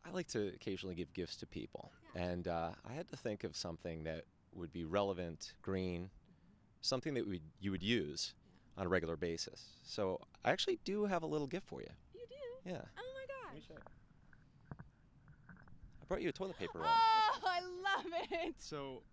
I like to occasionally give gifts to people, Yeah. and I had to think of something that would be relevant, green, something that you would use Yeah. on a regular basis. So I actually do have a little gift for you. You do? Yeah. Oh my Let me gosh. show you. I brought you a toilet paper roll. Oh, I love it. So,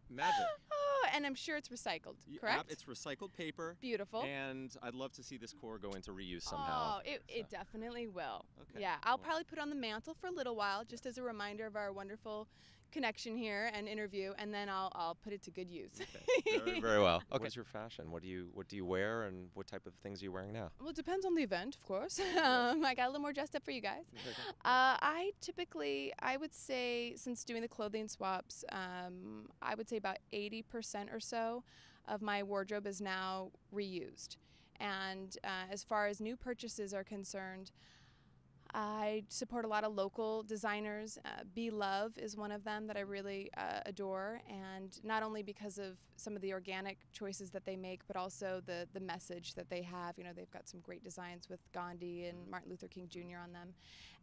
magic. Oh, and I'm sure it's recycled, correct? It's recycled paper. Beautiful. And I'd love to see this core go into reuse somehow. Oh, it definitely will. Okay. Yeah, I'll Well- probably put it on the mantle for a little while, just as a reminder of our wonderful connection here and interview, and then I'll put it to good use. Okay. Very, very well. Okay. What is your fashion? What do you wear, and what type of things are you wearing now? Well, it depends on the event, of course. I got a little more dressed up for you guys. I would say, since doing the clothing swaps, I would say about 80% or so of my wardrobe is now reused. And as far as new purchases are concerned, I support a lot of local designers. Be Love is one of them that I really adore, and not only because of some of the organic choices that they make, but also the message that they have. You know, they've got some great designs with Gandhi and Martin Luther King Jr. on them.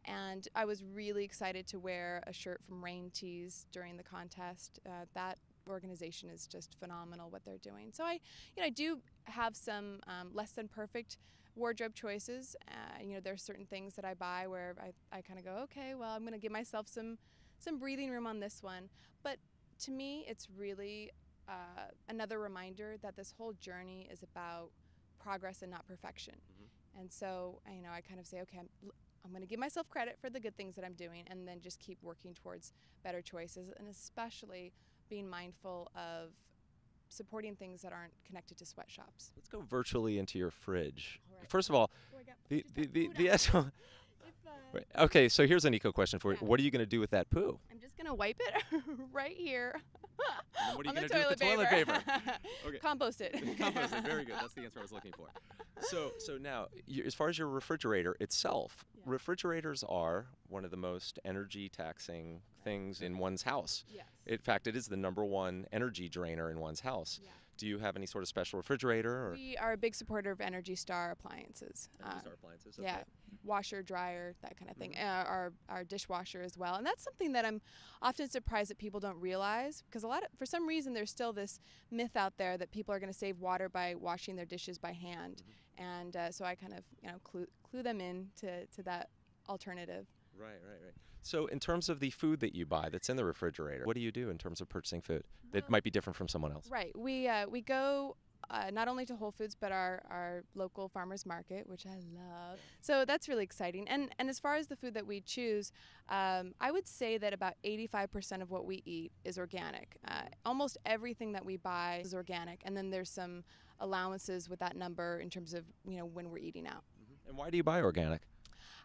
And I was really excited to wear a shirt from Rain Tees during the contest. That organization is just phenomenal what they're doing. So I do have some less than perfect wardrobe choices. There's certain things that I buy where I kind of go, okay, well, I'm going to give myself some breathing room on this one. But to me, it's really another reminder that this whole journey is about progress and not perfection. Mm-hmm. And so, I kind of say, okay, I'm going to give myself credit for the good things that I'm doing, and then just keep working towards better choices, and especially being mindful of supporting things that aren't connected to sweatshops. Let's go virtually into your fridge. All right. First of all, Oh, I got the just the got the, food the out. SO Right. Okay, so here's an eco question for you. Yeah. What are you going to do with that poo? I'm just gonna wipe it right here And what are you on the gonna do with the toilet paper? Okay. Compost it. Compost it. Very good. That's the answer I was looking for. So now, as far as your refrigerator itself, Yeah. refrigerators are one of the most energy taxing things in one's house. Yes. In fact, it is the #1 energy drainer in one's house. Yeah. Do you have any sort of special refrigerator? Or We are a big supporter of Energy Star appliances. Energy Star appliances? Yeah, Okay. washer, dryer, that kind of thing. Our dishwasher as well, and that's something that I'm often surprised that people don't realize, because for some reason there's still this myth out there that people are going to save water by washing their dishes by hand, and so I kind of clue them in to that alternative. Right. So in terms of the food that you buy that's in the refrigerator, what do you do in terms of purchasing food that might be different from someone else? Right. We go not only to Whole Foods, but our local farmers market, which I love. So that's really exciting. And as far as the food that we choose, I would say that about 85% of what we eat is organic. Almost everything that we buy is organic, and then there's some allowances with that number in terms of when we're eating out. And why do you buy organic?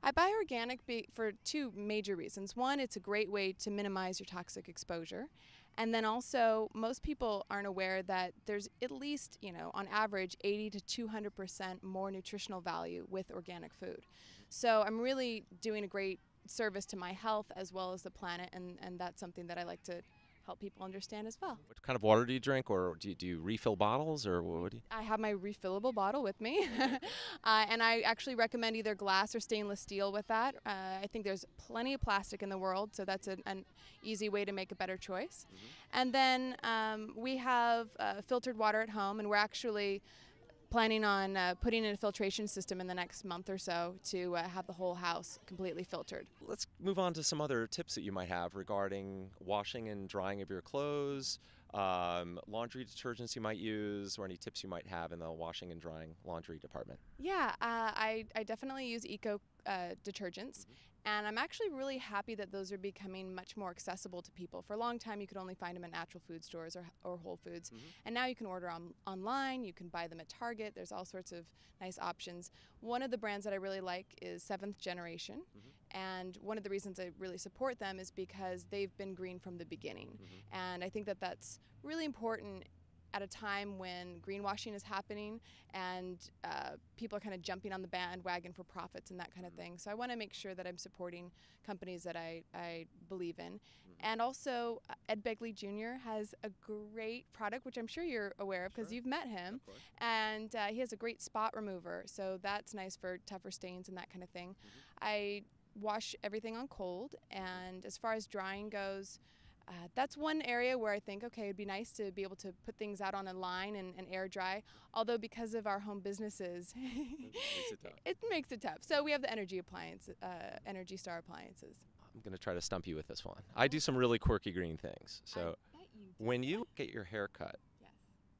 I buy organic for two major reasons. One, it's a great way to minimize your toxic exposure. And then also, most people aren't aware that there's at least, on average, 80 to 200% more nutritional value with organic food. So I'm really doing a great service to my health as well as the planet, and that's something that I like to help people understand as well. What kind of water do you drink, or do you refill bottles, or what do you? I have my refillable bottle with me, and I actually recommend either glass or stainless steel with that. I think there's plenty of plastic in the world, so that's an easy way to make a better choice. And then we have filtered water at home, and we're actually planning on putting in a filtration system in the next month or so to have the whole house completely filtered. Let's move on to some other tips that you might have regarding washing and drying of your clothes, laundry detergents you might use, or any tips you might have in the washing and drying laundry department. Yeah, I definitely use eco detergents. And I'm actually really happy that those are becoming much more accessible to people. For a long time, you could only find them in natural food stores or Whole Foods. And now you can order online, you can buy them at Target. There's all sorts of nice options. One of the brands that I really like is Seventh Generation. And one of the reasons I really support them is because they've been green from the beginning. And I think that that's really important at a time when greenwashing is happening and people are kind of jumping on the bandwagon for profits and that kind of thing. So I want to make sure that I'm supporting companies that I believe in. And also, Ed Begley Jr. has a great product, which I'm sure you're aware of because you've met him. And he has a great spot remover, so that's nice for tougher stains and that kind of thing. I wash everything on cold. And as far as drying goes, that's one area where I think, okay, it'd be nice to be able to put things out on a line and air dry. Although because of our home businesses, Makes it tough. it makes it tough. So we have the Energy Star appliances. I'm going to try to stump you with this one. I do some really quirky green things. So I bet you do. when you get your hair cut, Yes.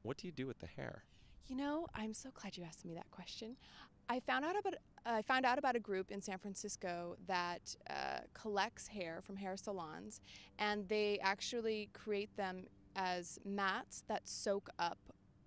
what do you do with the hair? You know, I'm so glad you asked me that question. I found out about a group in San Francisco that collects hair from hair salons, and they actually create them as mats that soak up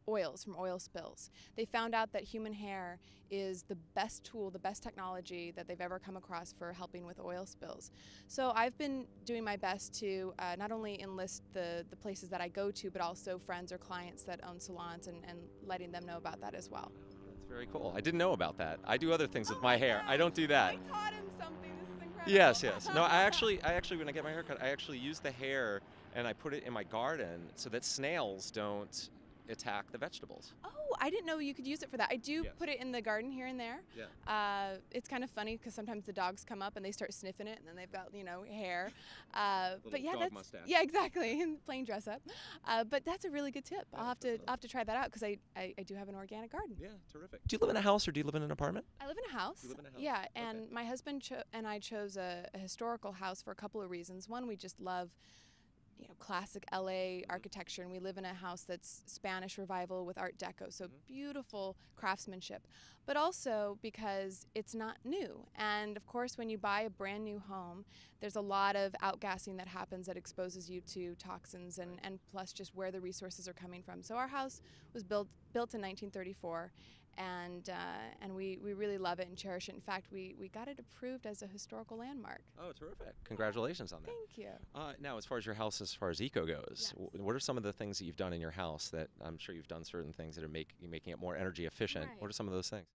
oils from oil spills. They found out that human hair is the best tool, the best technology that they've ever come across for helping with oil spills. So I've been doing my best to not only enlist the places that I go to, but also friends or clients that own salons and letting them know about that as well. That's very cool. I didn't know about that. I do other things with my hair. I don't do that. I taught him something. This is incredible. Yes. No, I actually, when I get my hair cut, I actually use the hair and I put it in my garden so that snails don't attack the vegetables. Oh, I didn't know you could use it for that. I do Yes. put it in the garden here and there. Yeah. It's kind of funny because sometimes the dogs come up and they start sniffing it, and then they've got hair. But yeah, dog mustache. yeah, exactly, and playing dress up. But that's a really good tip. Yeah, I'll have to try that out because I do have an organic garden. Yeah, terrific. Do you live in a house or do you live in an apartment? I live in a house. You live in a house? Yeah, Okay. and my husband and I chose a historical house for a couple of reasons. One, we just love classic LA architecture, and we live in a house that's Spanish Revival with Art Deco, so beautiful craftsmanship, but also because it's not new. And of course, when you buy a brand new home, there's a lot of outgassing that happens that exposes you to toxins and plus just where the resources are coming from. So our house was built in 1934. And we really love it and cherish it. In fact, we got it approved as a historical landmark. Oh, terrific. Congratulations on that. Thank you. Now, as far as your house, as far as eco goes, Yes. what are some of the things that you've done in your house that I'm sure you've done certain things that are making it more energy efficient? Right. What are some of those things?